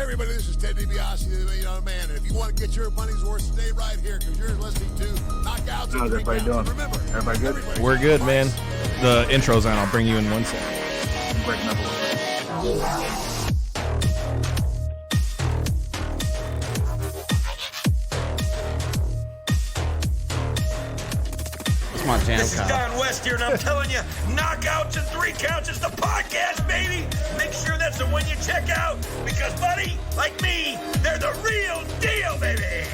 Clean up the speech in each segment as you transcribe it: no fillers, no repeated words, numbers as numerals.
everybody, this is Ted DiBiase, the $1 Million Man, and if you want to get your money's worth, stay right here, because you're listening to Knockouts. How's everybody doing? Remember, everybody good? We're good, man. The intro's on. I'll bring you in 1 second. I'm breaking up a little bit. My jam, this is Don West here, and I'm telling you, Knockouts and 3 Counts is the podcast, baby. Make sure that's the one you check out, because, buddy, like me, they're the real deal, baby.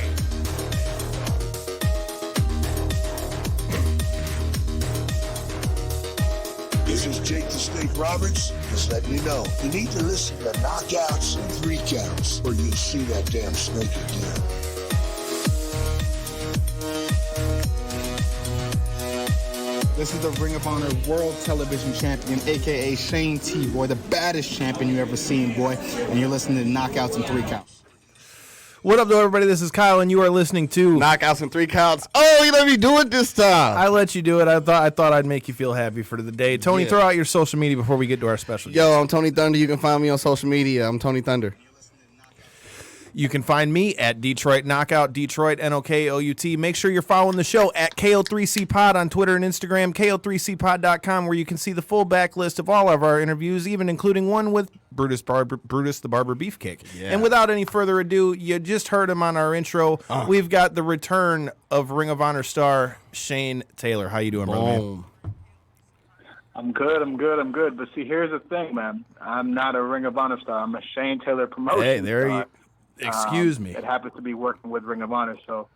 This is Jake the Snake Roberts. Just letting you know, you need to listen to Knockouts and 3 Counts, or you'll see that damn snake again. This is the Ring of Honor World Television Champion, a.k.a. Shane T, boy, the baddest champion you ever seen, boy. And you're listening to Knockouts and 3 Counts. What up, though, everybody? This is Kyle, and you are listening to Knockouts and 3 Counts. Oh, you let me do it this time. I let you do it. I thought I'd make you feel happy for the day. Tony, throw out your social media before we get to our special. Yo, I'm Tony Thunder. You can find me on social media. I'm Tony Thunder. You can find me at Detroit Knockout, Detroit, Knockout. Make sure you're following the show at KO3C Pod on Twitter and Instagram, KO3CPod.com, where you can see the full backlist of all of our interviews, even including one with Brutus the Barber Beefcake. Yeah. And without any further ado, you just heard him on our intro. We've got the return of Ring of Honor star Shane Taylor. How you doing, brother, man? I'm good. But see, here's the thing, man. I'm not a Ring of Honor star. I'm a Shane Taylor promotion. Hey, there you. Excuse me. It happens to be working with Ring of Honor, so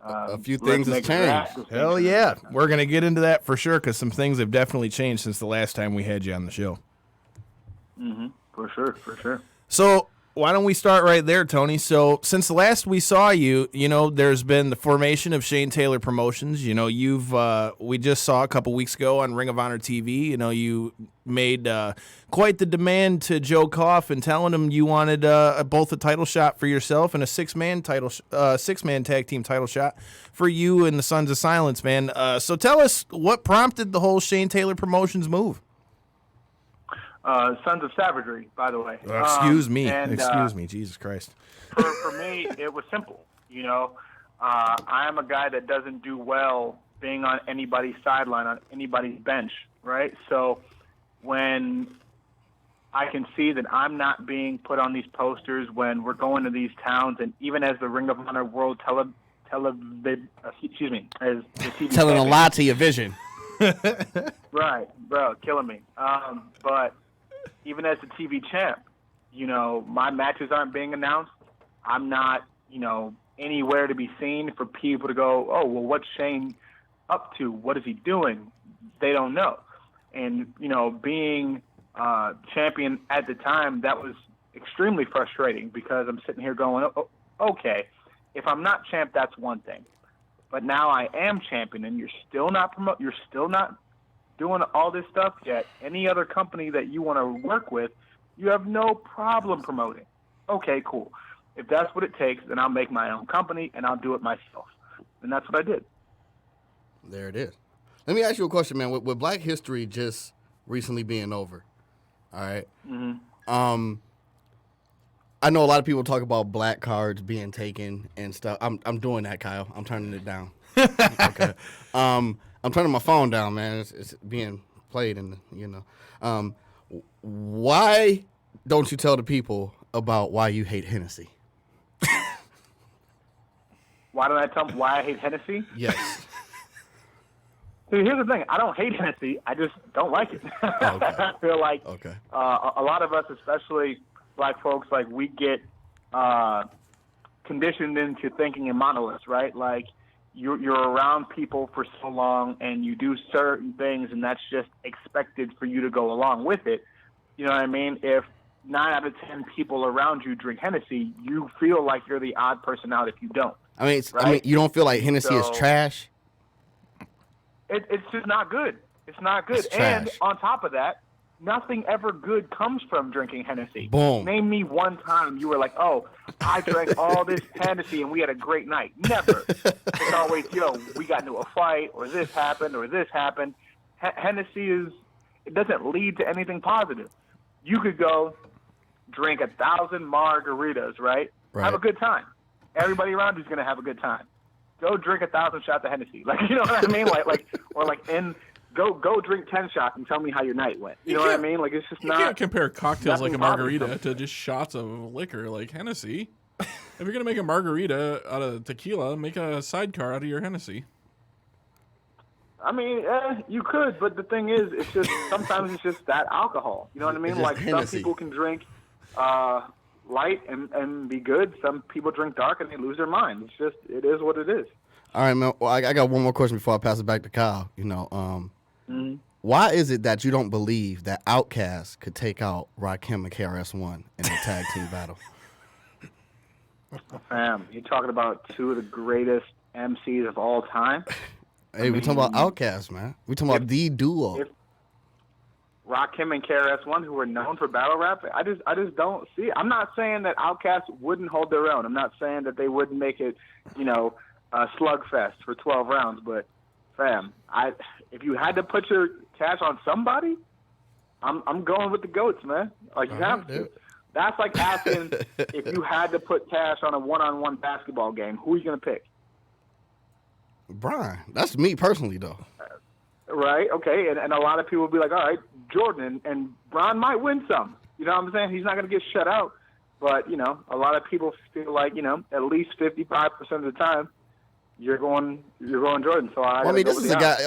a few things have changed. Hell yeah. We're going to get into that for sure, because some things have definitely changed since the last time we had you on the show. Mm-hmm. For sure. So why don't we start right there, Tony? So since the last we saw you, there's been the formation of Shane Taylor Promotions. We just saw a couple weeks ago on Ring of Honor TV, you made quite the demand to Joe Coffin, telling him you wanted both a title shot for yourself and a six-man tag team title shot for you and the Sons of Silence, man. So tell us what prompted the whole Shane Taylor Promotions move. Sons of Savagery, by the way. Excuse me, Jesus Christ. For me, it was simple. I am a guy that doesn't do well being on anybody's sideline, on anybody's bench, right? So when I can see that I'm not being put on these posters when we're going to these towns, and even as the Ring of Honor World telling a lot to your vision. Right, bro, killing me. But even as the TV champ, my matches aren't being announced. I'm not, anywhere to be seen for people to go, oh, well, what's Shane up to? What is he doing? They don't know. And, being champion at the time, that was extremely frustrating, because I'm sitting here going, oh, okay, if I'm not champ, that's one thing. But now I am champion, and you're still not doing all this stuff yet. Any other company that you want to work with, you have no problem promoting. Okay, cool. If that's what it takes, then I'll make my own company and I'll do it myself. And that's what I did. There it is. Let me ask you a question, man. With Black History just recently being over, all right? Mm-hmm. I know a lot of people talk about black cards being taken and stuff. I'm doing that, Kyle. I'm turning it down. Okay. I'm turning my phone down, man. It's being played, and why don't you tell the people about why you hate Hennessy? Why don't I tell them why I hate Hennessy? Yes. See, here's the thing. I don't hate Hennessy. I just don't like it. Okay. I feel like a lot of us, especially black folks, like, we get conditioned into thinking in monoliths, right? Like, you're around people for so long and you do certain things, and that's just expected for you to go along with it. You know what I mean? If 9 out of 10 people around you drink Hennessy, you feel like you're the odd person out if you don't. Right? You don't feel like Hennessy is trash? It's just not good. It's not good. And on top of that, nothing ever good comes from drinking Hennessy. Boom. Name me one time you were like, oh, I drank all this Hennessy and we had a great night. Never. It's always, we got into a fight, or this happened, or this happened. Hennessy it doesn't lead to anything positive. You could go drink 1,000 margaritas, right? Have a good time. Everybody around you's gonna have a good time. Go drink 1,000 shots of Hennessy, like you know what I mean, go drink 10 shots and tell me how your night went. You know what I mean? Like it's just You not. can't compare cocktails like a nothing margarita to just shots of liquor like Hennessy. If you're gonna make a margarita out of tequila, make a sidecar out of your Hennessy. I mean, you could, but the thing is, it's just sometimes it's just that alcohol. You know what I mean? Like Hennessy. some people can drink light and be good. Some people drink dark and they lose their mind. It's just it is what it is. All right, man. Well, I got one more question before I pass it back to Kyle. You know, why is it that you don't believe that Outkast could take out Rakim and KRS-One in a tag team battle? Fam, you're talking about two of the greatest MCs of all time. Hey, we talking about Outkast, man. We talking about the duo. Rakim and KRS-One, who were known for battle rap, I just don't see it. I'm not saying that Outkast wouldn't hold their own. I'm not saying that they wouldn't make it, a slugfest for 12 rounds. But, fam, if you had to put your cash on somebody, I'm going with the GOATs, man. Like, you have to. That's like asking if you had to put cash on a one-on-one basketball game, who are you going to pick? Brian. That's me personally, though. Right, okay, and a lot of people will be like, all right, Jordan, and Bron might win some. You know what I'm saying? He's not going to get shut out. But, a lot of people feel like, at least 55% of the time, you're going Jordan. So this is a guy.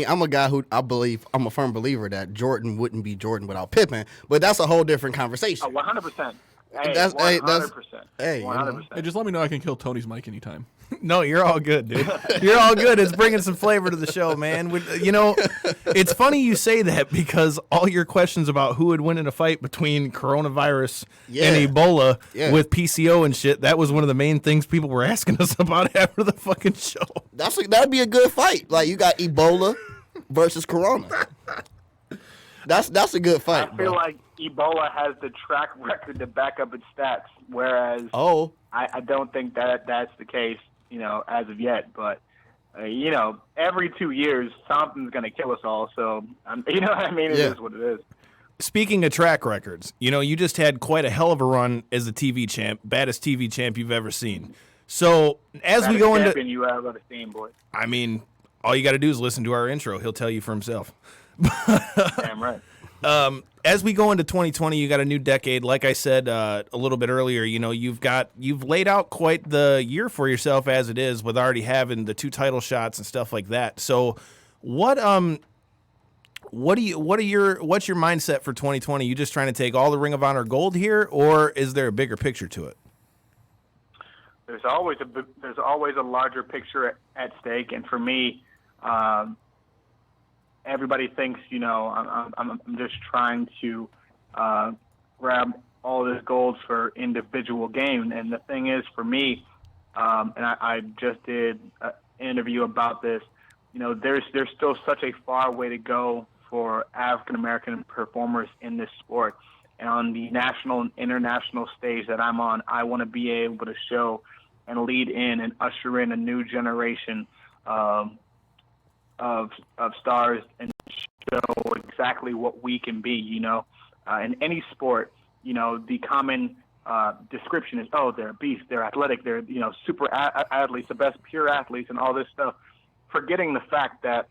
I'm a guy who I'm a firm believer that Jordan wouldn't be Jordan without Pippen. But that's a whole different conversation. 100%. That's 100%. Hey, 100%. Hey, just let me know I can kill Tony's mic anytime. No, you're all good, dude. You're all good. It's bringing some flavor to the show, man. It's funny you say that because all your questions about who would win in a fight between coronavirus and Ebola with PCO and shit, that was one of the main things people were asking us about after the fucking show. That'd be a good fight. Like, you got Ebola versus Corona. That's a good fight. I feel like Ebola has the track record to back up its stats, whereas I don't think that's the case, as of yet. But, every 2 years, something's going to kill us all. So, you know what I mean? It is what it is. Speaking of track records, you just had quite a hell of a run as the TV champ, baddest TV champ you've ever seen. So, as we go into... champion you ever seen, boy. I mean, all you got to do is listen to our intro. He'll tell you for himself. Damn right. As we go into 2020, you got a new decade. Like I said a little bit earlier, you've laid out quite the year for yourself as it is, with already having the 2 title shots and stuff like that. So, what's your mindset for 2020? You just trying to take all the Ring of Honor gold here, or is there a bigger picture to it? There's always a larger picture at stake, and for me, everybody thinks, I'm just trying to grab all this gold for individual gain. And the thing is, for me, and I just did an interview about this, there's still such a far way to go for African-American performers in this sport. And on the national and international stage that I'm on, I want to be able to show and lead in and usher in a new generation of stars and show exactly what we can be, in any sport, the common description is, they're a beast, they're athletic, they're, super athletes, the best pure athletes and all this stuff, forgetting the fact that,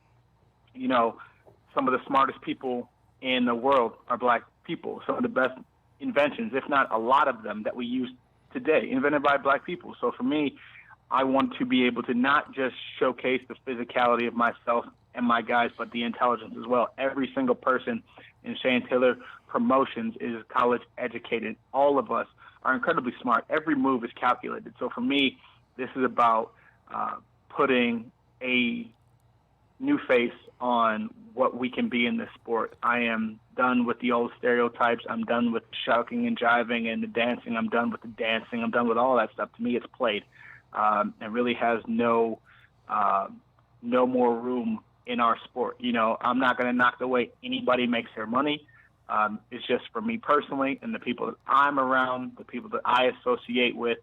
some of the smartest people in the world are black people. Some of the best inventions, if not a lot of them that we use today, invented by black people. So for me, I want to be able to not just showcase the physicality of myself and my guys, but the intelligence as well. Every single person in Shane Taylor Promotions is college educated. All of us are incredibly smart. Every move is calculated. So for me, this is about putting a new face on what we can be in this sport. I am done with the old stereotypes. I'm done with the shouting and jiving and the dancing. I'm done with the dancing. I'm done with all that stuff. To me, it's played. And really has no more room in our sport. I'm not going to knock the way anybody makes their money. It's just for me personally and the people that I'm around, the people that I associate with,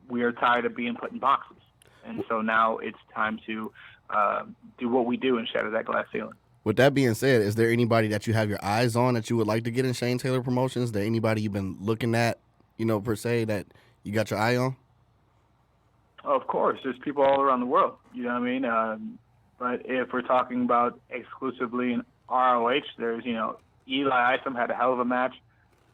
we are tired of being put in boxes. And so now it's time to do what we do and shatter that glass ceiling. With that being said, is there anybody that you have your eyes on that you would like to get in Shane Taylor Promotions? Is there anybody you've been looking at, per se, that you got your eye on? Of course, there's people all around the world. You know what I mean? But if we're talking about exclusively in ROH, there's, Eli Isom had a hell of a match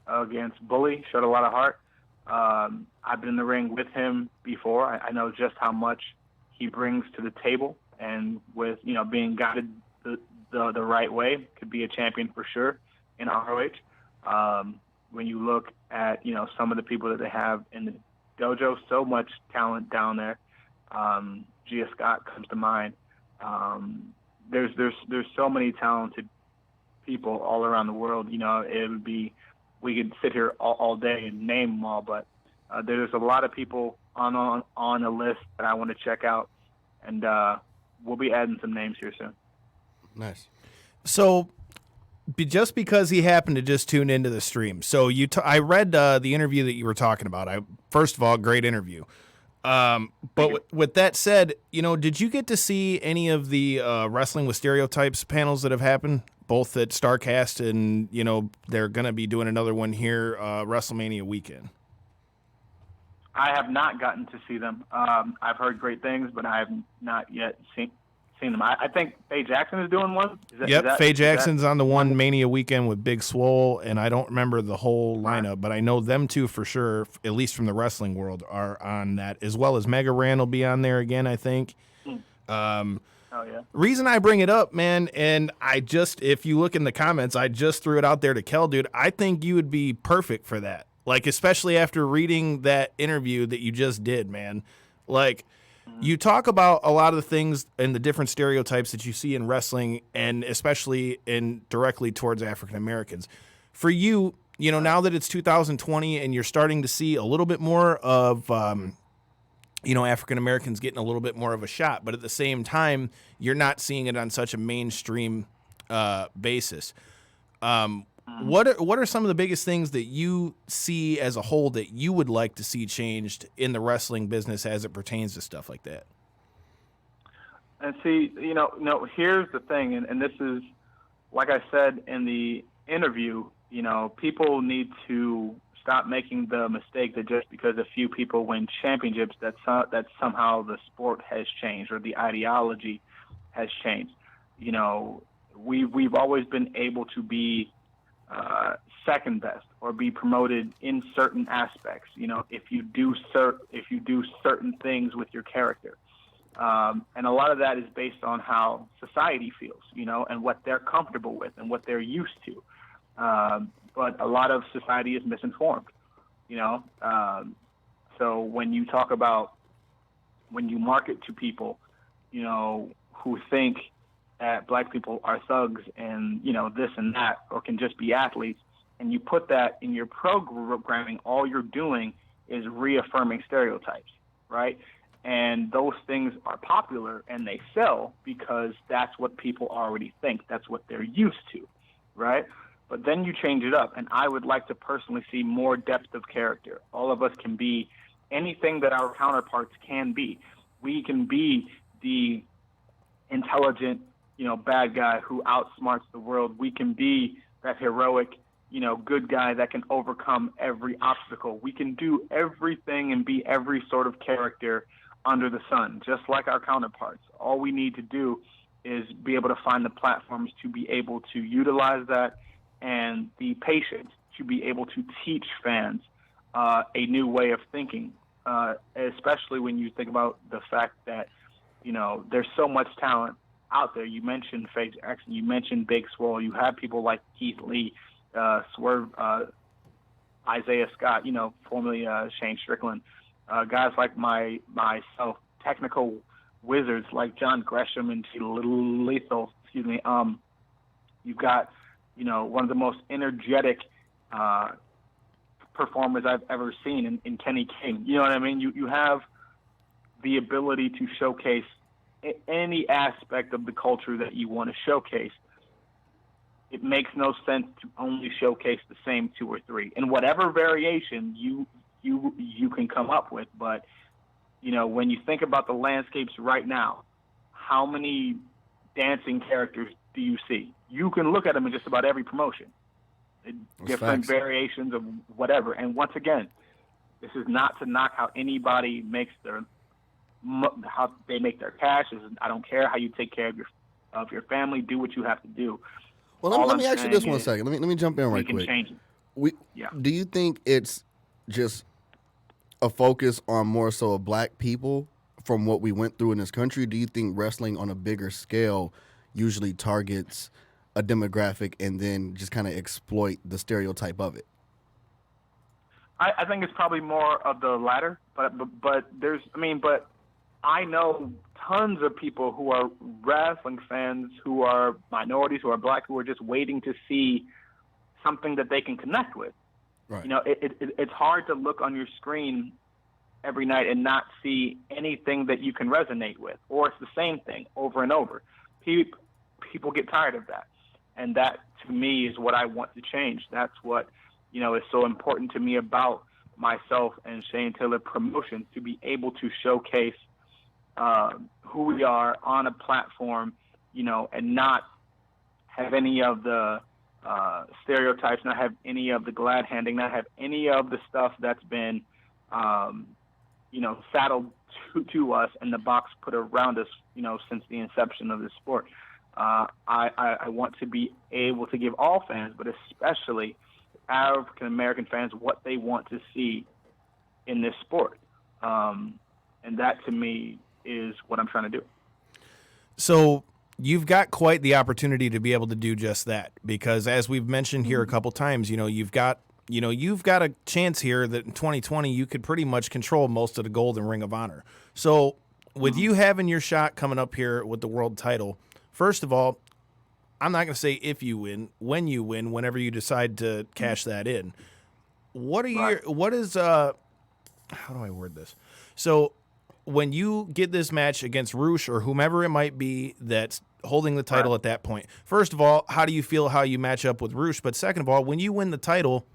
against Bully, showed a lot of heart. I've been in the ring with him before. I know just how much he brings to the table, and with, being guided the right way, could be a champion for sure in ROH. When you look at, some of the people that they have in the dojo, so much talent down there. Gia Scott comes to mind. There's so many talented people all around the world. It would be, we could sit here all day and name them all, but there's a lot of people on a list that I want to check out, and we'll be adding some names here soon. Nice. So, just because he happened to just tune into the stream, so I read the interview that you were talking about. First of all, great interview. But with that said, did you get to see any of the Wrestling with Stereotypes panels that have happened, both at StarCast and, they're going to be doing another one here, WrestleMania weekend? I have not gotten to see them. I've heard great things, but I have not yet seen them. I think Faye Jackson is doing one. Faye Jackson's on the one Mania weekend with Big Swole, and I don't remember the whole lineup, but I know them two for sure, at least from the wrestling world, are on that, as well as Mega Ran will be on there again, I think. Oh, yeah. Reason I bring it up, man, and if you look in the comments, I just threw it out there to Kel, dude. I think you would be perfect for that. Like, especially after reading that interview that you just did, man. Like, you talk about a lot of the things and the different stereotypes that you see in wrestling, and especially directly towards African Americans. For you, now that it's 2020 and you're starting to see a little bit more of, African Americans getting a little bit more of a shot, but at the same time, you're not seeing it on such a mainstream basis. What are some of the biggest things that you see as a whole that you would like to see changed in the wrestling business as it pertains to stuff like that? And see, here's the thing, and this is, like I said in the interview, people need to stop making the mistake that just because a few people win championships, that somehow the sport has changed or the ideology has changed. We've always been able to be second best or be promoted in certain aspects, if you do certain things with your character, and a lot of that is based on how society feels, and what they're comfortable with and what they're used to, but a lot of society is misinformed, so when you talk about, when you market to people, who think that black people are thugs and, this and that, or can just be athletes, and you put that in your programming, all you're doing is reaffirming stereotypes, right? And those things are popular and they sell because that's what people already think. That's what they're used to, right? But then you change it up, and I would like to personally see more depth of character. All of us can be anything that our counterparts can be. We can be the intelligent, bad guy who outsmarts the world. We can be that heroic, good guy that can overcome every obstacle. We can do everything and be every sort of character under the sun, just like our counterparts. All we need to do is be able to find the platforms to be able to utilize that, and the patience to be able to teach fans a new way of thinking, especially when you think about the fact that, there's so much talent out there. You mentioned Faye Jackson, you mentioned Big Swole, you have people like Keith Lee, Swerve, Isaiah Scott, formerly Shane Strickland, guys like myself, technical wizards like John Gresham and Lethal, you've got, one of the most energetic performers I've ever seen in Kenny King. You know what I mean? You have the ability to showcase any aspect of the culture that you want to showcase. It makes no sense to only showcase the same two or three in whatever variation you can come up with. But when you think about the landscapes right now, how many dancing characters do you see? You can look at them in just about every promotion. Different facts. variations of whatever. And once again, this is not to knock how anybody makes how they make their cash. I don't care how you take care of your family. Do what you have to do. Well, let me ask you this one second. Let me jump in right quick. We can change it. Do you think it's just a focus on more so of black people from what we went through in this country? Do you think wrestling on a bigger scale usually targets a demographic and then just kind of exploit the stereotype of it? I think it's probably more of the latter, but I know tons of people who are wrestling fans who are minorities, who are black, who are just waiting to see something that they can connect with. Right. You know, it's hard to look on your screen every night and not see anything that you can resonate with, or it's the same thing over and over. People get tired of that, and that to me is what I want to change. That's what is so important to me about myself and Shane Taylor Promotions, to be able to showcase who we are on a platform, and not have any of the stereotypes, not have any of the glad handing, not have any of the stuff that's been, saddled to us and the box put around us, since the inception of the sport. I want to be able to give all fans, but especially African American fans, what they want to see in this sport. And that to me is what I'm trying to do. So you've got quite the opportunity to be able to do just that, because as we've mentioned here a couple times, you've got a chance here that in 2020 you could pretty much control most of the gold in Ring of Honor. So with you having your shot coming up here with the world title, first of all, I'm not going to say if you win, when you win, whenever you decide to cash that in. How do I word this? So when you get this match against Roosh or whomever it might be that's holding the title at that point, first of all, how do you feel how you match up with Roosh? But second of all, when you win the title,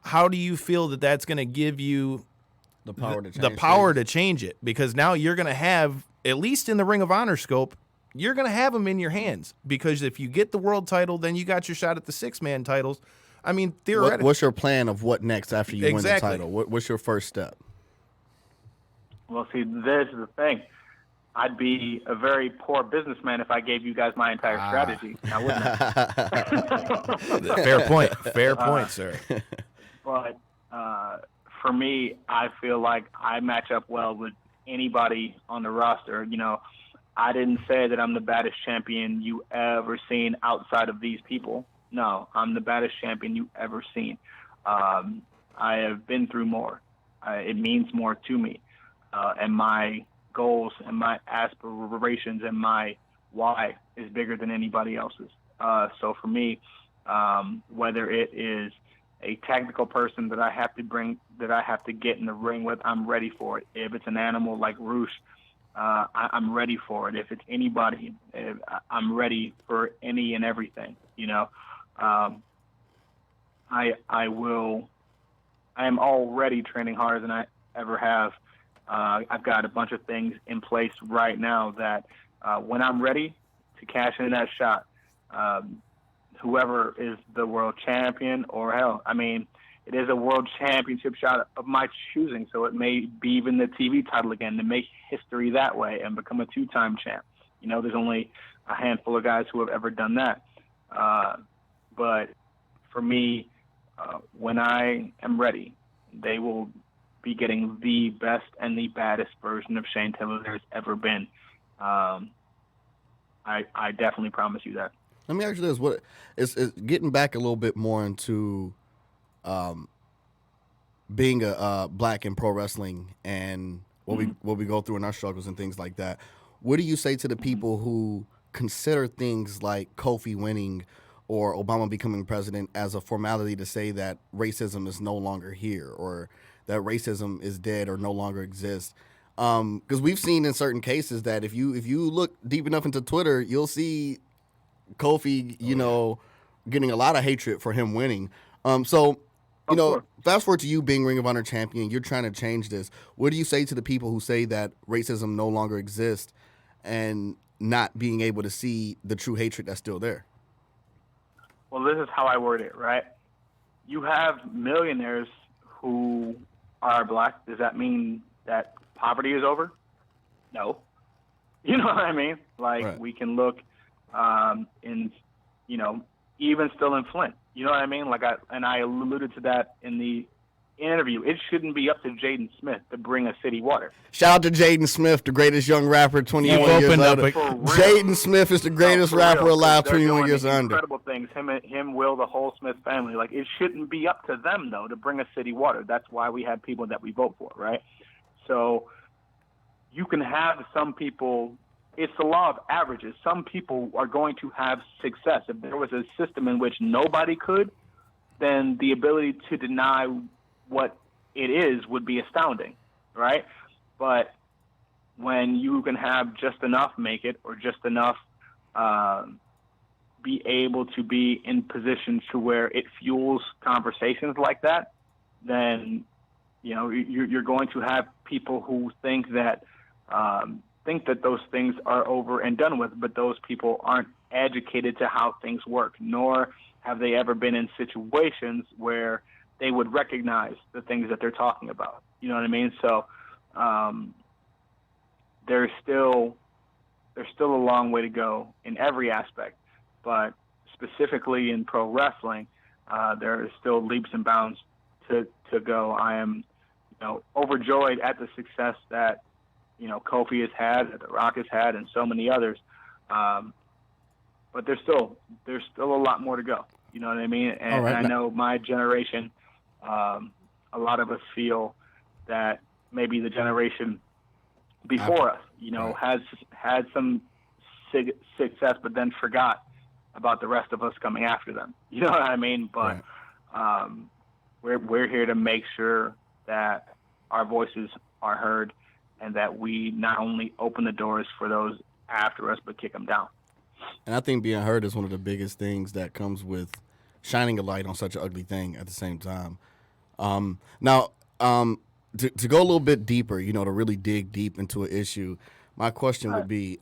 how do you feel that that's going to give you The power to change it? Because now you're going to have, at least in the Ring of Honor scope, you're going to have them in your hands, because if you get the world title, then you got your shot at the 6-man titles. I mean, theoretically. What's your plan of what next after you win the title? What's your first step? Well, see, this is the thing. I'd be a very poor businessman if I gave you guys my entire strategy. Now, wouldn't I? Fair point, sir. But for me, I feel like I match up well with anybody on the roster. I didn't say that I'm the baddest champion you ever seen outside of these people. No, I'm the baddest champion you ever seen. I have been through more. It means more to me. And my goals and my aspirations and my why is bigger than anybody else's. So for me, whether it is a technical person that I have to bring, that I have to get in the ring with, I'm ready for it. If it's an animal like Roosh, I'm ready for it. If it's anybody, I'm ready for any and everything. I am already training harder than I ever have. I've got a bunch of things in place right now that when I'm ready to cash in that shot, whoever is the world champion, or hell, it is a world championship shot of my choosing, so it may be even the TV title again, to make history that way and become a 2-time champ. There's only a handful of guys who have ever done that. But for me, when I am ready, they will be getting the best and the baddest version of Shane Taylor there's ever been. I definitely promise you that. Let me ask you this: what is getting back a little bit more into being a black in pro wrestling and what we go through in our struggles and things like that. What do you say to the people who consider things like Kofi winning or Obama becoming president as a formality to say that racism is no longer here, or that racism is dead or no longer exists? Because we've seen in certain cases that if you look deep enough into Twitter, you'll see Kofi, getting a lot of hatred for him winning. Fast forward to you being Ring of Honor champion, you're trying to change this. What do you say to the people who say that racism no longer exists? And not being able to see the true hatred that's still there? Well, this is how I word it, right? You have millionaires who are black. Does that mean that poverty is over? No. You know what I mean? Like, right. We can look in, even still in Flint. You know what I mean? I alluded to that in the interview. It shouldn't be up to Jaden Smith to bring a city water. Shout out to Jaden Smith, the greatest young rapper, 21 years older. Jaden Smith is the greatest rapper alive, 21 years under. Incredible things. Him, Will, the whole Smith family. Like, it shouldn't be up to them, though, to bring a city water. That's why we have people that we vote for, right? So you can have some people. It's the law of averages. Some people are going to have success. If there was a system in which nobody could, then the ability to deny what it is would be astounding, right? But when you can have just enough make it, or just enough be able to be in positions to where it fuels conversations like that, then you're going to have people who think that those things are over and done with, but those people aren't educated to how things work, nor have they ever been in situations where they would recognize the things that they're talking about. You know what I mean? So there's still a long way to go in every aspect, but specifically in pro wrestling, there are still leaps and bounds to go. I am, overjoyed at the success that Kofi has had, that The Rock has had, and so many others. But there's still a lot more to go. You know what I mean? And, right, and I know my generation, a lot of us feel that maybe the generation before us, has had some success, but then forgot about the rest of us coming after them. You know what I mean? But we're here to make sure that our voices are heard, and that we not only open the doors for those after us, but kick them down. And I think being heard is one of the biggest things that comes with shining a light on such an ugly thing at the same time. Now, to go a little bit deeper, to really dig deep into an issue, my question would be,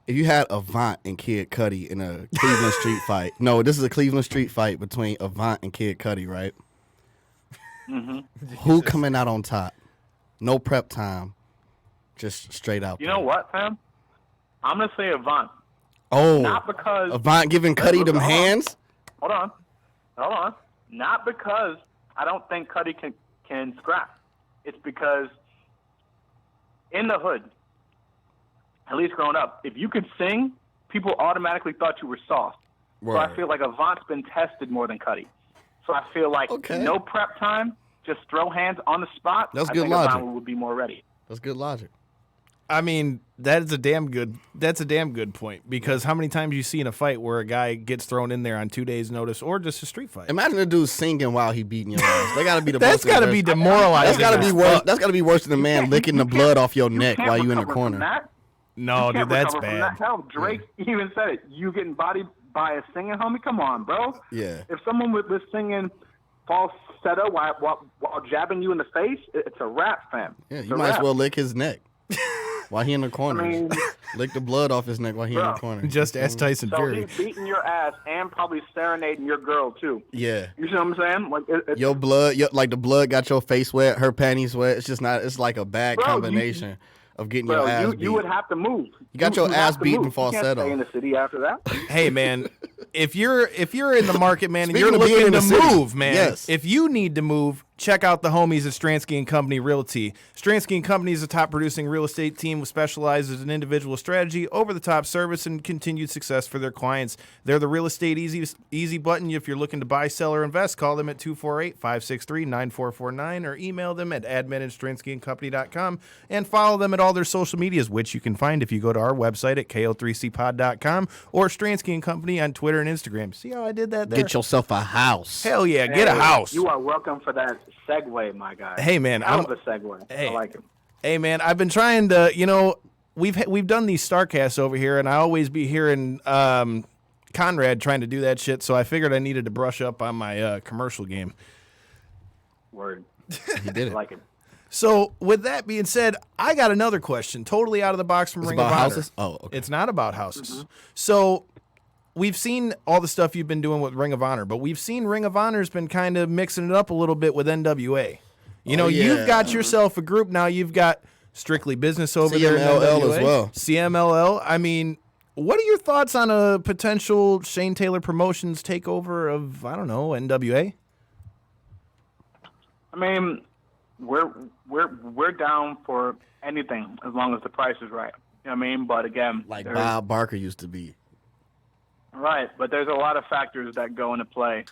if you had Avant and Kid Cudi in a Cleveland street fight. No, this is a Cleveland street fight between Avant and Kid Cudi, right? Mm-hmm. Who coming out on top? No prep time, just straight out. You know what, fam? I'm gonna say Avant. Oh, not because Avant giving Cudi them hands. Hold on. Not because I don't think Cudi can scrap. It's because in the hood, at least growing up, if you could sing, people automatically thought you were soft. Right. So I feel like Avant's been tested more than Cudi. So I feel like no prep time, just throw hands on the spot. That's I good think logic. Avant would be more ready. That's good logic. I mean, that's a damn good point, because how many times you see in a fight where a guy gets thrown in there on 2 days' notice, or just a street fight? Imagine a dude singing while he beating your ass. They gotta be the That's got to be demoralizing. That's gotta be worse. That's gotta be worse than a man licking the blood off your neck while you in the corner. No, dude, that's bad. Hell, Drake even said it. You getting bodied by a singing homie? Come on, bro. Yeah. If someone was singing falsetto while jabbing you in the face, it's a rap, fam. Yeah, you might as well lick his neck while he in the corner. I mean, lick the blood off his neck while he in the corner. Just ask Tyson Fury. So he's beating your ass and probably serenading your girl too. Yeah. You see what I'm saying? Like your blood, like the blood got your face wet, her panties wet. It's just not. It's like a bad combination of getting your ass beat. You would have to move. You got your ass beat in falsetto. You can't stay in the city after that. Hey, man, if you're in the market, man, and Speaking you're of being looking in to the city, move, man, yes. If you need to move, check out the homies at Stransky & Company Realty. Stransky & Company is a top-producing real estate team who specializes in individual strategy, over-the-top service, and continued success for their clients. They're the real estate easy button. If you're looking to buy, sell, or invest, call them at 248-563-9449 or email them at admin@stranskyandcompany.com and follow them at all their social medias, which you can find if you go to our website at ko3cpod.com or Stransky & Company on Twitter and Instagram. See how I did that there? Get yourself a house. Hell yeah, get a house. You are welcome for that segue, my guy. Hey, man. I love the segue. Hey, I like it. Hey, man, I've been trying to, we've done these StarCasts over here, and I always be hearing Conrad trying to do that shit, so I figured I needed to brush up on my commercial game. Word. He did it. I like it. So, with that being said, I got another question, totally out of the box from Ring of about Honor. houses? Oh, okay. It's not about houses. So, we've seen all the stuff you've been doing with Ring of Honor, but we've seen Ring of Honor's been kind of mixing it up a little bit with NWA. You know, you've got yourself a group now. You've got Strictly Business over there in CMLL NWA. as well. CMLL. I mean, what are your thoughts on a potential Shane Taylor Promotions takeover of, I don't know, NWA? I mean, we're down for anything as long as the price is right. You know what I mean? But again, Like Bob Barker used to be. Right, but there's a lot of factors that go into play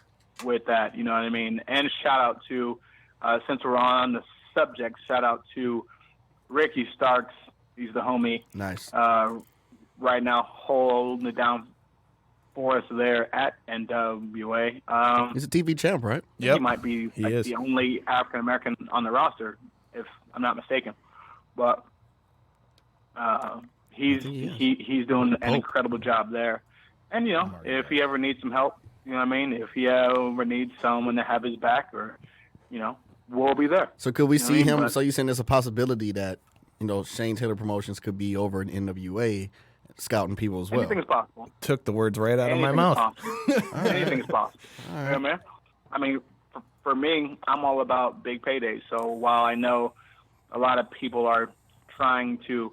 with that. You know what I mean? And shout out to, since we're on the subject, shout out to Ricky Starks. He's the homie. Nice. Right now, holding it down for us there at NWA. He's a TV champ, right? Yep. He might be like the only African American on the roster, if I'm not mistaken. But he's doing an incredible job there. And you know, if he ever needs some help, you know what I mean. If he ever needs someone to have his back, or you know, we'll be there. So could we You know see what I mean? him? But So you saying there's a possibility that Shane Taylor Promotions could be over in NWA, scouting people as well. anything is possible. Took the words right out of my Anything mouth. is possible. Anything is possible. You know what I mean? I mean, for me, I'm all about big paydays. So while I know a lot of people are trying to,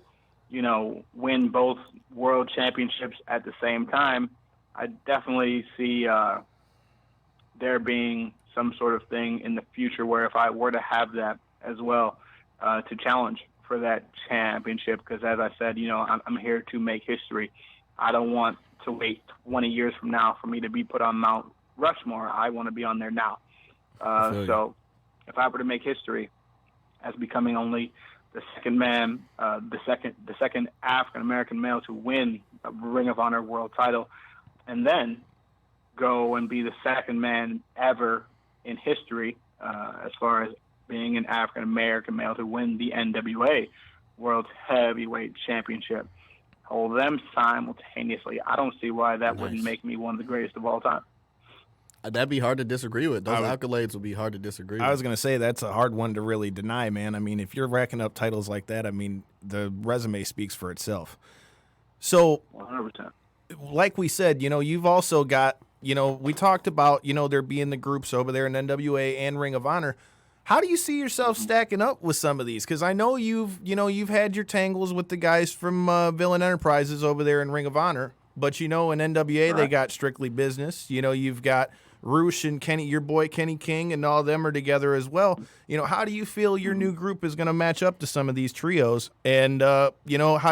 win both world championships at the same time, I definitely see there being some sort of thing in the future where if I were to have that as well, to challenge for that championship, because as I said, I'm here to make history. I don't want to wait 20 years from now for me to be put on Mount Rushmore. I want to be on there now. So if I were to make history as becoming only the second man, the second African American male to win a Ring of Honor world title, and then go and be the second man ever in history as far as being an African American male to win the NWA World Heavyweight Championship, hold them simultaneously, I don't see why that wouldn't make me one of the greatest of all time. That'd be hard to disagree with. Those accolades would be hard to disagree with. I was going to say that's a hard one to really deny, man. I mean, if you're racking up titles like that, I mean, the resume speaks for itself. So, 100%. Like we said, you've also got, we talked about, there being the groups over there in NWA and Ring of Honor. How do you see yourself stacking up with some of these? Because I know you've had your tangles with the guys from Villain Enterprises over there in Ring of Honor, but in NWA they got Strictly Business. You've got Roosh and Kenny, your boy Kenny King, and all them are together as well. How do you feel your new group is going to match up to some of these trios? And how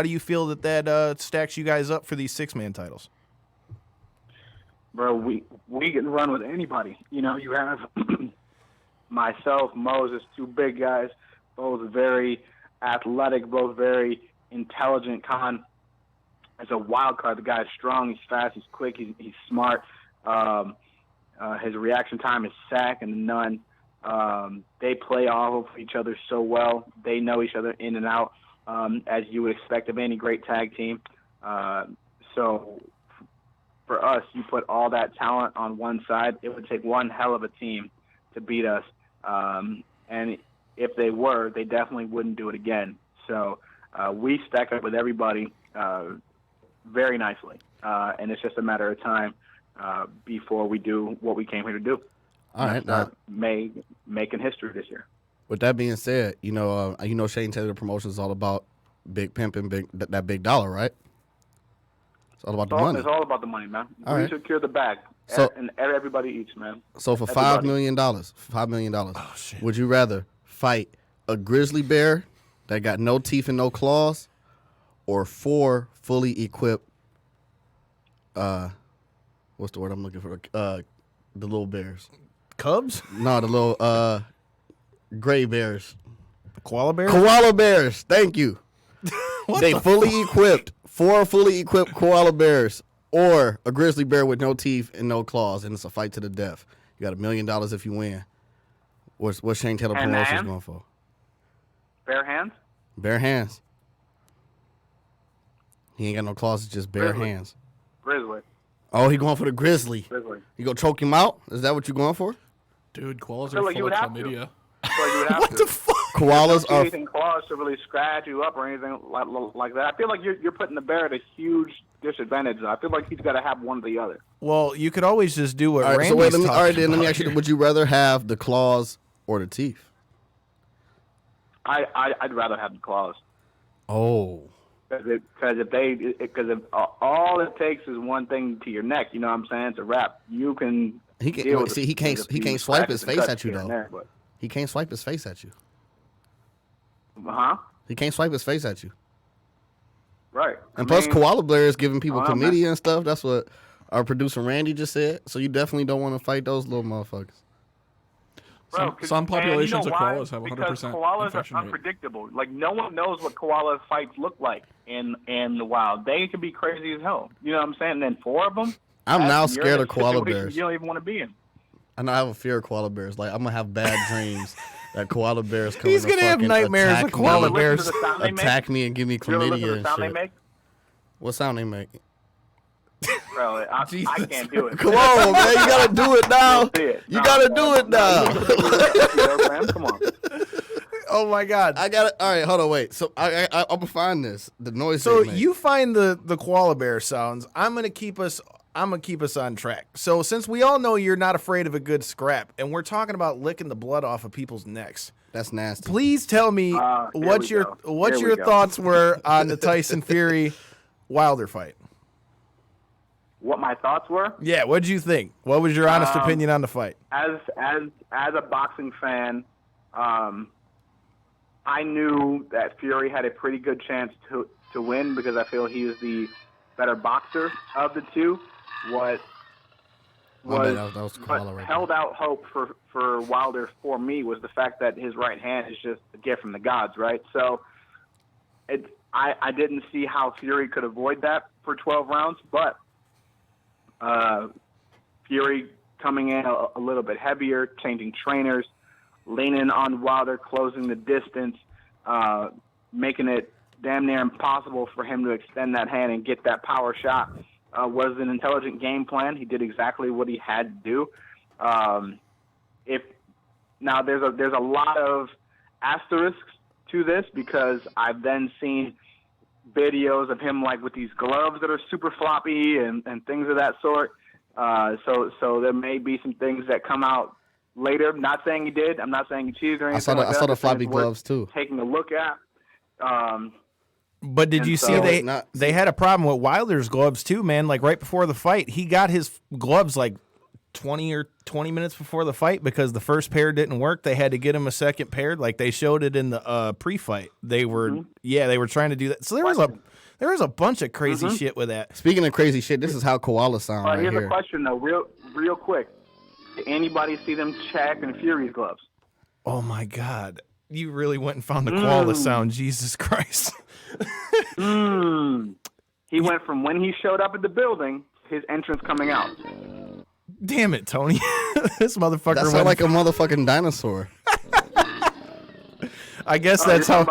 do you feel that stacks you guys up for these 6-man titles? Bro, we can run with anybody. You have myself, Moses, two big guys, both very athletic, both very intelligent. Khan is a wild card. The guy is strong, he's fast, he's quick, he's smart. His reaction time is second to none. They play off of each other so well. They know each other in and out, as you would expect of any great tag team. So for us, you put all that talent on one side, it would take one hell of a team to beat us. And if they were, they definitely wouldn't do it again. So we stack up with everybody very nicely. And it's just a matter of time before we do what we came here to do. All right. Making history this year. With that being said, Shane Taylor Promotions is all about big pimping, that big dollar, right? It's all about the money. It's all about the money, man. All we right. secure the bag, So- and everybody eats, man. So for Everybody. $5 million, would you rather fight a grizzly bear that got no teeth and no claws, or 4 fully equipped? What's the word I'm looking for? The little bears. Cubs? No, the little gray bears. Koala bears? Koala bears. Thank you. They fully equipped. 4 fully equipped koala bears, or a grizzly bear with no teeth and no claws, and it's a fight to the death. You got $1 million if you win. What's Shane Taylor And Promotions hands? going for? Bare hands? Bare hands. He ain't got no claws, it's just bare Grizzly. hands. Grizzly. Oh, he going for the grizzly. Grizzly. You gonna choke him out? Is that what you going for? Dude, koalas feel are like you full of would have to. chlamydia. So you would have What to. the fuck? Koalas are anything koalas to really scratch you up or anything like that. I feel like you're putting the bear at a huge disadvantage. I feel like he's got to have one or the other. Well, you could always just do what all right. Randy's So wait, let me talking ask you: about would you rather have the claws or the teeth? I'd rather have the claws. Oh, Because if all it takes is one thing to your neck, you know what I'm saying? It's a wrap. You can. he can't swipe his face at you though. He can't swipe his face at you. Huh? He can't swipe his face at you. Right. And plus, koala bear is giving people I don't know, chlamydia and stuff. That's what our producer Randy just said. So you definitely don't want to fight those little motherfuckers. Bro, some populations you know of koalas have 100% because koalas infection are rate. unpredictable. Like no one knows what koala fights look like in the wild. They can be crazy as hell. You know what I'm saying? And then 4 of them. I'm now you're scared in a of koala situation bears. You don't even want to be in. I know I have a fear of koala bears. Like I'm gonna have bad dreams that koala bears come. He's to gonna have fucking nightmares attack of koala me, bears. Listen to the sound they make? attack me and give me You ever listen to chlamydia the and sound they shit. make? What sound they make? Bro, I can't do it. Come on, man! You gotta do it now. You'll see it. You No, gotta no, do it no. now. Come on. Oh my God! I got it. All right, hold on, wait. So I'm gonna find this. The noise. So they make. you find the koala bear sounds. I'm gonna keep us on track. So since we all know you're not afraid of a good scrap, and we're talking about licking the blood off of people's necks, That's nasty. please tell me what Here your we go. thoughts were on the Tyson Fury Wilder fight. What my thoughts were? Yeah, what did you think? What was your honest opinion on the fight? As a boxing fan, I knew that Fury had a pretty good chance to win because I feel he was the better boxer of the two. What held out hope for Wilder for me was the fact that his right hand is just a gift from the gods, right? So I didn't see how Fury could avoid that for 12 rounds, but Fury coming in a little bit heavier, changing trainers, leaning on Wilder, closing the distance, making it damn near impossible for him to extend that hand and get that power shot was an intelligent game plan. He did exactly what he had to do. Now there's a lot of asterisks to this because I've then seen videos of him like with these gloves that are super floppy and things of that sort. So there may be some things that come out later. I'm not saying he did. I'm not saying he cheated or anything. I saw the floppy gloves too. Taking a look at. But did you see they had a problem with Wilder's gloves too, man? Like right before the fight, he got his gloves like 20 minutes before the fight because the first pair didn't work. They had to get him a second pair. Like they showed it in the pre-fight. They were they were trying to do that. So there was a bunch of crazy shit with that. Speaking of crazy shit, this is how koalas sound right here's here. a question though, real quick. Did anybody see them check in Fury's gloves? Oh my God. You really went and found the koala sound. Jesus Christ. He went from when he showed up at the building, his entrance coming out. Damn it, Tony. This motherfucker That went sounds like a motherfucking dinosaur. I guess that's how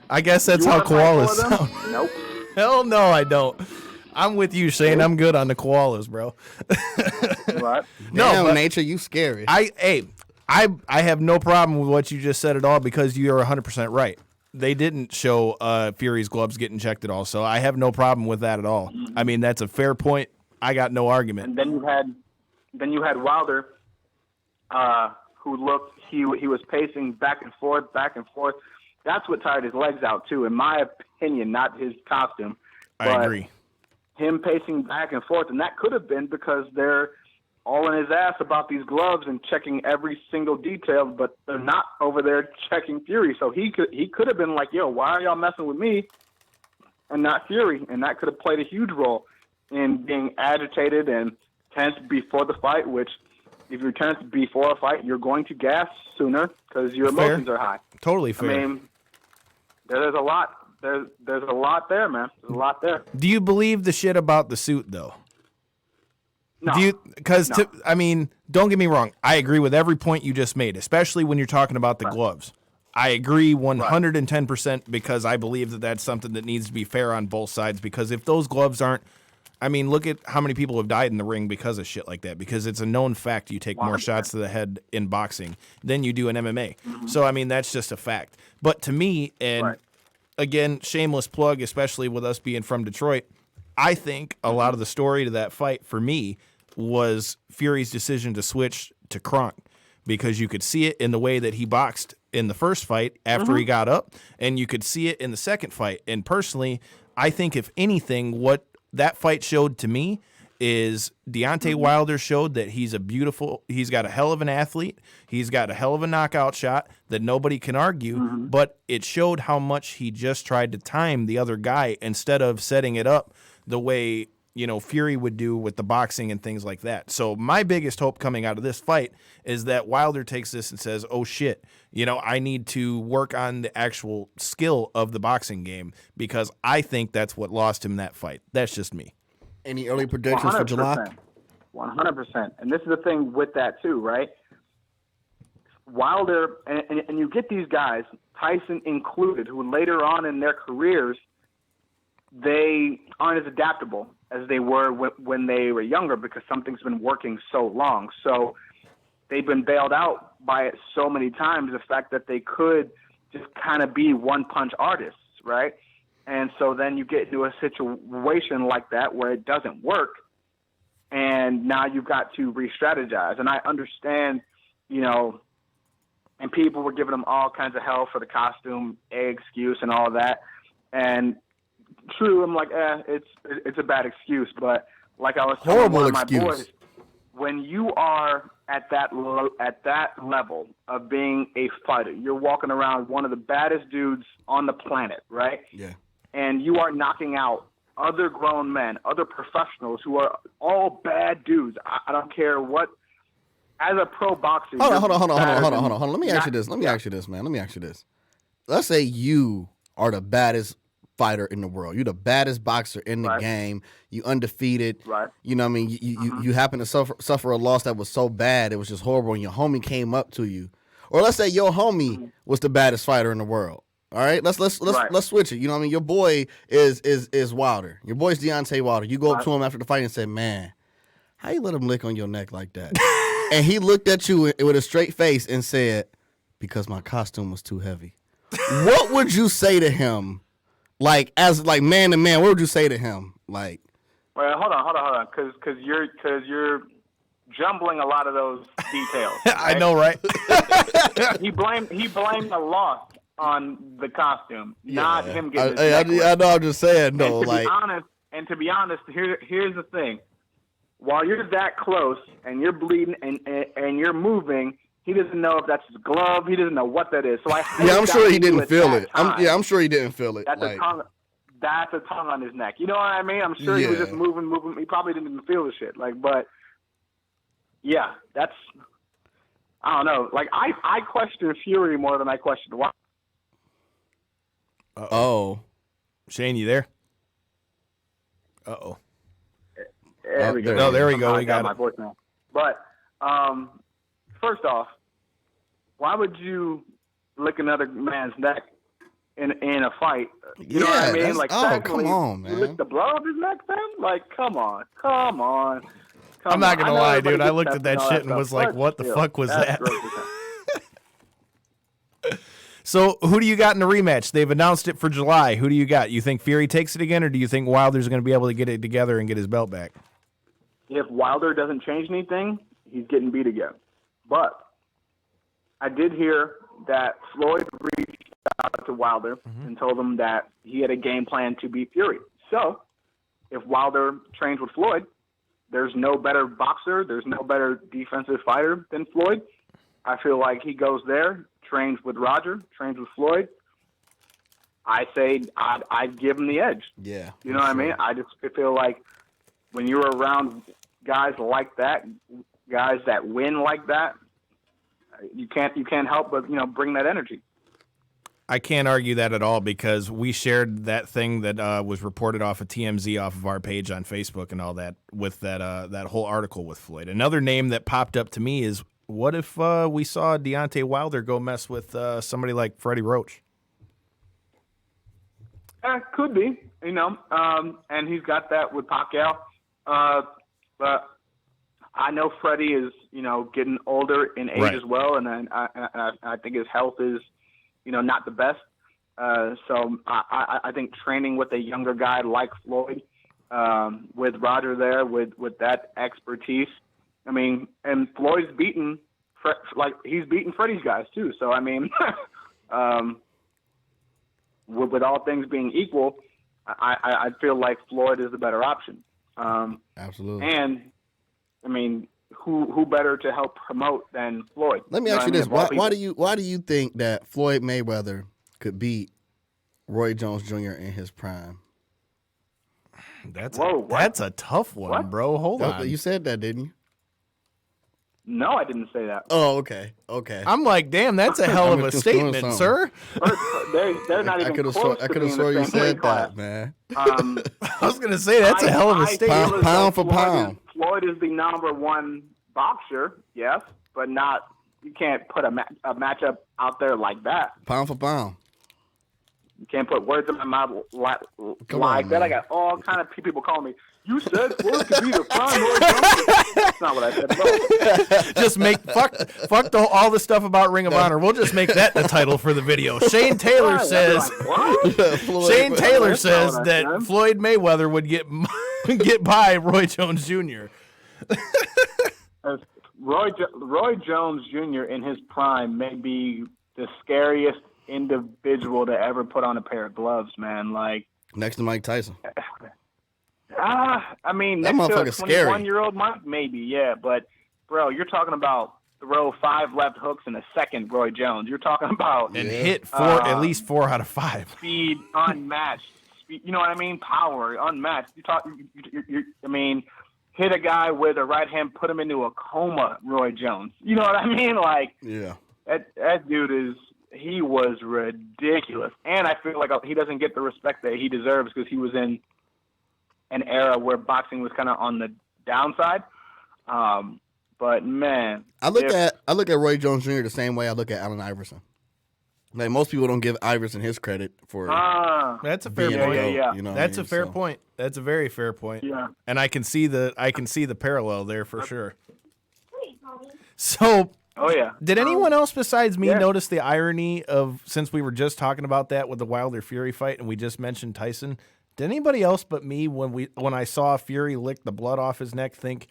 I guess that's how koalas sound. Nope. Hell no, I don't. I'm with you, Shane. I'm good on the koalas, bro. Right. Damn, but nature, you scary. I have no problem with what you just said at all because you're 100% right. They didn't show Fury's gloves getting checked at all, so I have no problem with that at all. I mean, that's a fair point. I got no argument. And then you had Wilder, who looked he was pacing back and forth. That's what tired his legs out too, in my opinion, not his costume. I agree. Him pacing back and forth, and that could have been because they're all in his ass about these gloves and checking every single detail, but they're not over there checking Fury. So he could have been like, yo, why are y'all messing with me and not Fury? And that could have played a huge role in being agitated and tense before the fight, which if you're tense before a fight, you're going to gas sooner because your emotions are high. Totally fair. I mean, there's a lot. There's a lot there, man. There's a lot there. Do you believe the shit about the suit, though? No. I mean, don't get me wrong. I agree with every point you just made, especially when you're talking about the gloves. I agree 110% because I believe that that's something that needs to be fair on both sides because if those gloves aren't I mean, look at how many people have died in the ring because of shit like that, because it's a known fact you take more 100%. shots to the head in boxing than you do in MMA. So, I mean, that's just a fact. But to me, and again, shameless plug, especially with us being from Detroit, I think a lot of the story to that fight for me was Fury's decision to switch to Kronk, because you could see it in the way that he boxed in the first fight after he got up, and you could see it in the second fight. And personally, I think if anything, what that fight showed to me is Deontay Wilder showed that he's got a hell of an athlete. He's got a hell of a knockout shot that nobody can argue, but it showed how much he just tried to time the other guy instead of setting it up the way, you know, Fury would do with the boxing and things like that. So my biggest hope coming out of this fight is that Wilder takes this and says, oh shit, you know, I need to work on the actual skill of the boxing game, because I think that's what lost him that fight. That's just me. Any early predictions for July? 100%. And this is the thing with that too, right? Wilder, and you get these guys, Tyson included, who later on in their careers, they aren't as adaptable as they were when they were younger, because something's been working so long. So they've been bailed out by it so many times, the fact that they could just kind of be one-punch artists, right? And so then you get into a situation like that where it doesn't work, and now you've got to re-strategize. And I understand, you know, and people were giving them all kinds of hell for the costume excuse and all that. And true, I'm like, it's a bad excuse. But like I was telling one of my boys, when you are at that level of being a fighter, you're walking around one of the baddest dudes on the planet, right? Yeah. And you are knocking out other grown men, other professionals who are all bad dudes. I don't care what. As a pro boxer, hold on. Let me ask you this, man. Let me ask you this. Let's say you are the baddest fighter in the world. You're the baddest boxer in the game. You undefeated. Right. You know what I mean? You happen to suffer a loss that was so bad, it was just horrible, and your homie came up to you. Or let's say your homie was the baddest fighter in the world. All right, let's switch it. You know what I mean? Your boy is Wilder. Your boy's Deontay Wilder. You go up to him after the fight and say, "Man, how you let him lick on your neck like that?" And he looked at you with a straight face and said, "Because my costume was too heavy." What would you say to him? Like, as like man to man, what would you say to him? Like, well, hold on, because you're jumbling a lot of those details. Right? I know, right? He blamed the loss on the costume, not him getting his I know. I'm just saying, though. And to be honest, here's the thing: while you're that close and you're bleeding and you're moving, he doesn't know if that's his glove. He doesn't know what that is. So I'm sure he didn't feel it. I'm sure he didn't feel it. That's a tongue on his neck. You know what I mean? I'm sure he was just moving. He probably didn't even feel the shit. But yeah, that's, I don't know. Like I question Fury more than I question Wilder. Uh-oh. Shane, you there? Uh-oh. There we go. No, there we go. We got my voice now. But first off, why would you lick another man's neck in a fight? You know what I mean? Like, come on, man. You lick the blow of his neck, man? Like, come on. I'm not gonna lie, dude. I looked at that shit and was like, "What the fuck was that?" So, who do you got in the rematch? They've announced it for July. Who do you got? You think Fury takes it again, or do you think Wilder's going to be able to get it together and get his belt back? If Wilder doesn't change anything, he's getting beat again. But I did hear that Floyd reached out to Wilder and told him that he had a game plan to beat Fury. So, if Wilder trains with Floyd, there's no better boxer, there's no better defensive fighter than Floyd. I feel like he goes there, trains with Roger, trains with Floyd. I say I'd give him the edge. Yeah. You know what I mean? I just feel like when you're around guys like that, guys that win like that, you can't help but, bring that energy. I can't argue that at all, because we shared that thing that was reported off of TMZ off of our page on Facebook and all that with that whole article with Floyd. Another name that popped up to me is, what if we saw Deontay Wilder go mess with somebody like Freddie Roach? Could be, and he's got that with Pacquiao. But I know Freddie is, getting older in age Right. as well, and I think his health is, not the best. So I think training with a younger guy like Floyd, with Roger there, with that expertise. I mean, and Floyd's beaten, he's beaten Freddie's guys too. So I mean, with all things being equal, I feel like Floyd is the better option. Absolutely. And I mean, who better to help promote than Floyd? Let me ask you this: why do you think that Floyd Mayweather could beat Roy Jones Jr. in his prime? That's Whoa, a tough one, What? bro. Hold on. You said that, didn't you? No, I didn't say that. Oh, okay. I'm like, damn, that's a hell of a just doing statement, something. sir. They're not even close I to could being have sworn the you same weight said class. that, man. I was gonna say that's a hell of a I statement. feel as Pound though for pound. Floyd is the number one boxer, yes, but not. You can't put a matchup out there like that. Pound for pound. You can't put words in my mouth like Come on, that. man. I got all kind of people calling me. You said Floyd could be the prime Roy Jones. That's not what I said at all. Just make fuck all the stuff about Ring of Honor. We'll just make that the title for the video. Shane Taylor Right, says. I'm like, what? Shane Taylor That's not says what I that said. Floyd Mayweather would get by Roy Jones Jr. Roy Jones Jr. in his prime may be the scariest individual to ever put on a pair of gloves, man. Like, Next to Mike Tyson. I mean, That next to a motherfucker's scary. 21-year-old Mike, maybe, yeah. But, bro, you're talking about throw 5 left hooks in a second, Roy Jones. You're talking about And hit at least 4 out of 5. speed unmatched. Speed, you know what I mean? Power unmatched. I mean, hit a guy with a right hand, put him into a coma, Roy Jones. You know what I mean? Like, Yeah. that dude he was ridiculous. And I feel like he doesn't get the respect that he deserves because he was in an era where boxing was kind of on the downside. But man, I look at Roy Jones Jr. the same way I look at Allen Iverson. Like most people don't give Iverson his credit for That's a fair being point. a GOAT, yeah. You know what That's I a mean? fair So- point. That's a very fair point. Yeah. And I can see the parallel there for sure. So, Oh yeah. did anyone else besides me yeah. notice the irony of, since we were just talking about that with the Wilder Fury fight and we just mentioned Tyson, did anybody else but me when I saw Fury lick the blood off his neck think,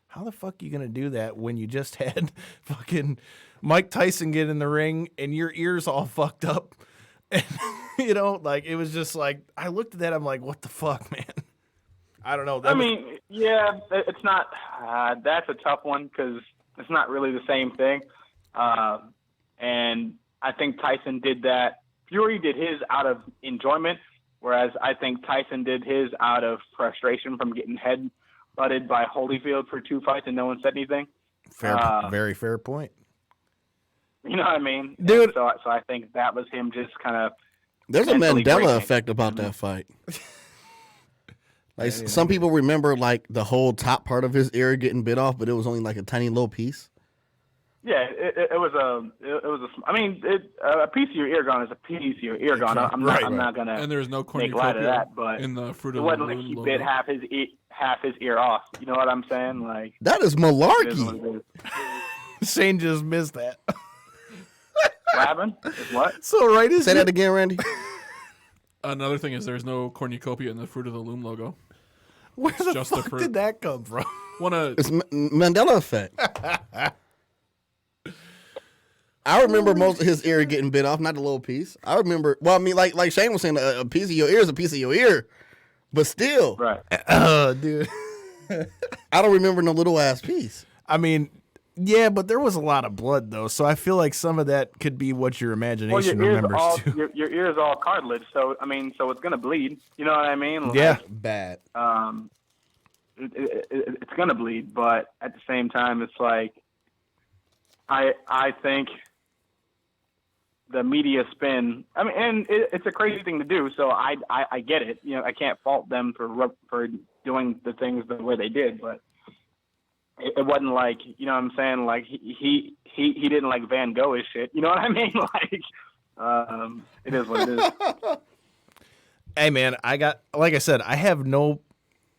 how the fuck are you going to do that when you just had fucking Mike Tyson get in the ring and your ears all fucked up? And, like, it was just like, I looked at that, I'm like, what the fuck, man? I don't know. I mean, yeah, it's not. That's a tough one because it's not really the same thing. And I think Tyson did that. Fury did his out of enjoyment, whereas I think Tyson did his out of frustration from getting head-butted by Holyfield for 2 fights and no one said anything. Very fair point. You know what I mean? Dude. And so I think that was him just kind of. There's a mentally Mandela breaking. effect about that fight. Like some people remember like the whole top part of his ear getting bit off, but it was only like a tiny little piece. Yeah, it was I mean, a piece of your ear gone is a piece of your ear gone. I'm not gonna And there's no make light of cornucopia that, but in the Fruit it of wasn't the like he Loom bit logo. half his ear off. You know what I'm saying? Like That is it is what malarkey. it is. Shane just missed that. What happened? Is what? So right as Say that again, Randy. Another thing is there's no cornucopia in the Fruit of the Loom logo. where the just the fuck fruit. did that come from? It's Mandela effect. I remember most of his ear getting bit off, not a little piece. I remember. Well, I mean, like Shane was saying, a piece of your ear is a piece of your ear, but still, Right. Dude. I don't remember no little ass piece. I mean, yeah, but there was a lot of blood though, so I feel like some of that could be what your Well, imagination your ears remembers all too. your ears all cartilage, so I mean, so it's gonna bleed. You know what I mean? Like, Yeah. Bad. it's gonna bleed, but at the same time, it's like I think the media spin. I mean, and it's a crazy thing to do. So I get it. You know, I can't fault them for doing the things the way they did, but it wasn't like, you know what I'm saying? Like he didn't like Van Gogh his shit. You know what I mean? Like it is what it is. Hey man, like I said, I have no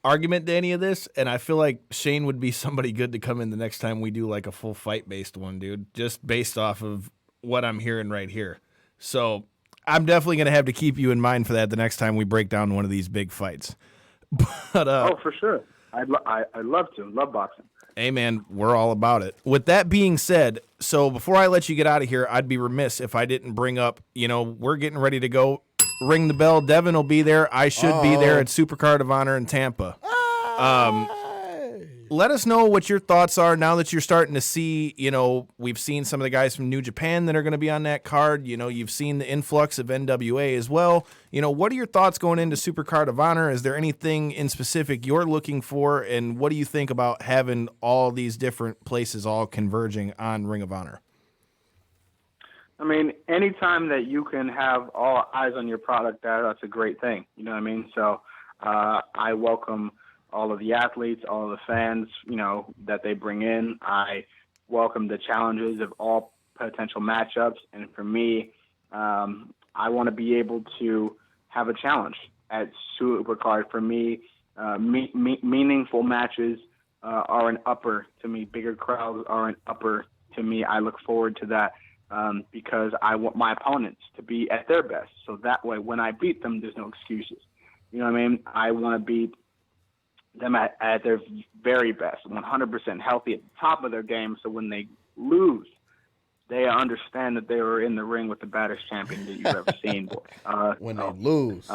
argument to any of this, and I feel like Shane would be somebody good to come in the next time we do like a full fight-based one, dude, just based off of what I'm hearing right here. So I'm definitely going to have to keep you in mind for that the next time we break down one of these big fights. But for sure. I'd love to. Love boxing. Hey, man, we're all about it. With that being said, so before I let you get out of here, I'd be remiss if I didn't bring up, we're getting ready to go. Ring the bell. Devin will be there. I should be there at Supercard of Honor in Tampa. Let us know what your thoughts are now that you're starting to see, we've seen some of the guys from New Japan that are going to be on that card. You've seen the influx of NWA as well. What are your thoughts going into Supercard of Honor? Is there anything in specific you're looking for? And what do you think about having all these different places all converging on Ring of Honor? I mean, anytime that you can have all eyes on your product, that's a great thing. You know what I mean? So I welcome all of the athletes, all of the fans, that they bring in. I welcome the challenges of all potential matchups. And for me, I want to be able to have a challenge at Supercard. For me, meaningful matches are an upper to me. Bigger crowds are an upper to me. I look forward to that because I want my opponents to be at their best. So that way, when I beat them, there's no excuses. You know what I mean? I want to beat them at their very best, 100% healthy at the top of their game. So when they lose, they understand that they were in the ring with the baddest champion that you've ever seen. When they lose,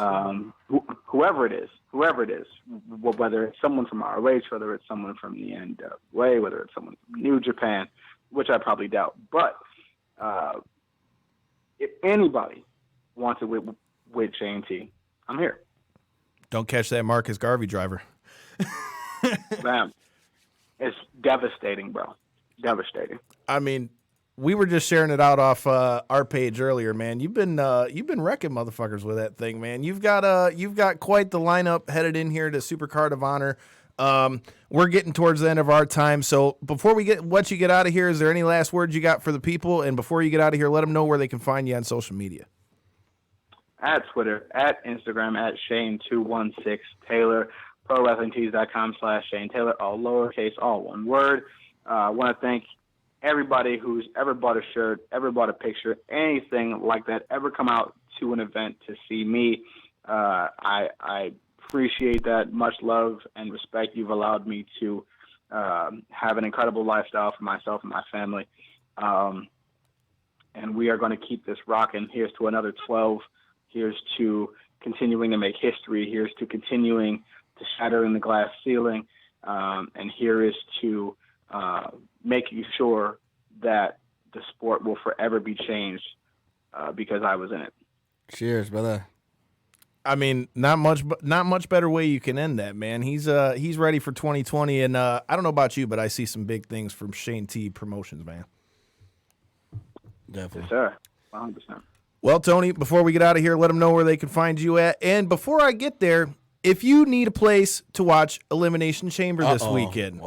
whoever it is, whether it's someone from ROH, whether it's someone from the NWA, whether it's someone from New Japan, which I probably doubt. But if anybody wants it with Shane T, I'm here. Don't catch that Marcus Garvey driver. Man, it's devastating, bro. Devastating. I mean, we were just sharing it out off our page earlier, man. You've been wrecking motherfuckers with that thing, man. You've got quite the lineup headed in here to Supercard of Honor. We're getting towards the end of our time, so before we let you get out of here, is there any last words you got for the people? And before you get out of here, let them know where they can find you on social media. At Twitter, at Instagram, at Shane216 Taylor. ProWrestlingTees.com/Shane Taylor, all lowercase, all one word. I want to thank everybody who's ever bought a shirt, ever bought a picture, anything like that, ever come out to an event to see me. I appreciate that. Much love and respect. You've allowed me to have an incredible lifestyle for myself and my family. And we are going to keep this rocking. Here's to another 12. Here's to continuing to make history. Here's to continuing to shatter in the glass ceiling, and here is to making sure that the sport will forever be changed because I was in it. Cheers, brother. I mean, not much better way you can end that, man. He's ready for 2020, and I don't know about you, but I see some big things from Shane T Promotions, man. Definitely, yes, sir, 100%. Well, Tony, before we get out of here, let them know where they can find you at, and before I get there, if you need a place to watch Elimination Chamber this weekend,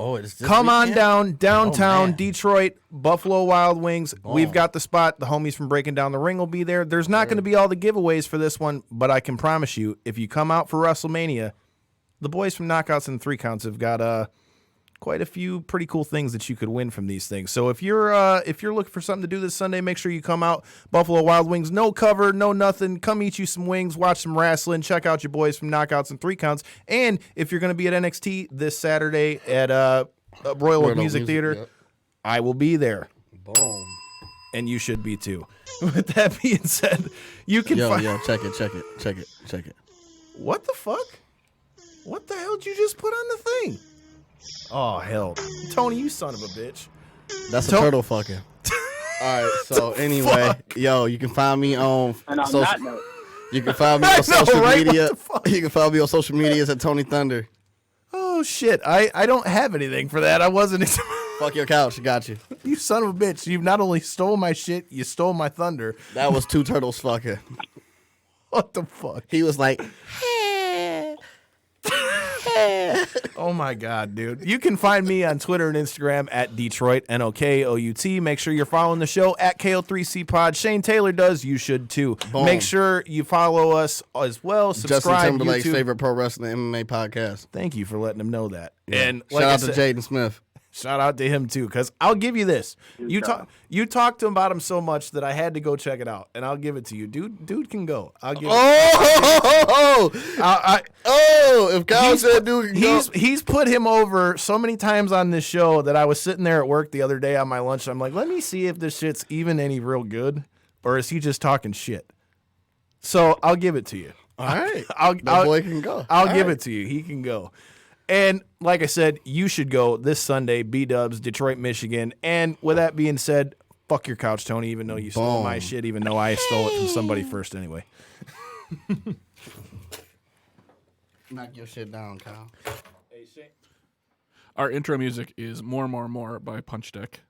come on downtown Detroit, Buffalo Wild Wings. Boom. We've got the spot. The homies from Breaking Down the Ring will be there. There's not going to be all the giveaways for this one, but I can promise you, if you come out for WrestleMania, the boys from Knockouts and 3 Counts have got quite a few pretty cool things that you could win from these things. So if you're looking for something to do this Sunday, make sure you come out. Buffalo Wild Wings, no cover, no nothing. Come eat you some wings, watch some wrestling, check out your boys from Knockouts and 3 Counts. And if you're going to be at NXT this Saturday at Royal Oak Music Theater, yep, I will be there. Boom. And you should be too. With that being said, you can check it. What the fuck? What the hell did you just put on the thing? Oh, hell. Tony, you son of a bitch. That's a turtle fucking. All right, so anyway, you can find me on social media. You can find me on social media at Tony Thunder. Oh, shit. I don't have anything for that. I wasn't. Fuck your couch. Got you. You son of a bitch. You've not only stole my shit, you stole my thunder. That was two turtles fucking. What the fuck? He was like, Yeah. Oh my God, dude. You can find me on Twitter and Instagram at Detroit, NOKOUT. Make sure you're following the show at KO3C Pod. Shane Taylor does. You should too. Boom. Make sure you follow us as well. Subscribe. Justin Timberlake's YouTube. favorite pro wrestling MMA podcast. Thank you for letting him know that. Yeah. And Shout out to Jaden Smith. Shout out to him too, because I'll give you this. You talked to him about him so much that I had to go check it out, and I'll give it to you, dude can go. I'll give. If Kyle said dude can go, he's put him over so many times on this show that I was sitting there at work the other day on my lunch. I'm like, let me see if this shit's even any real good, or is he just talking shit? So I'll give it to you. All right, I'll boy can go. I'll give it to you. He can go. And like I said, you should go this Sunday, B-Dubs, Detroit, Michigan. And with that being said, fuck your couch, Tony, even though you stole my shit, even though I stole it from somebody first anyway. Knock your shit down, Kyle. Our intro music is More by Punch Deck.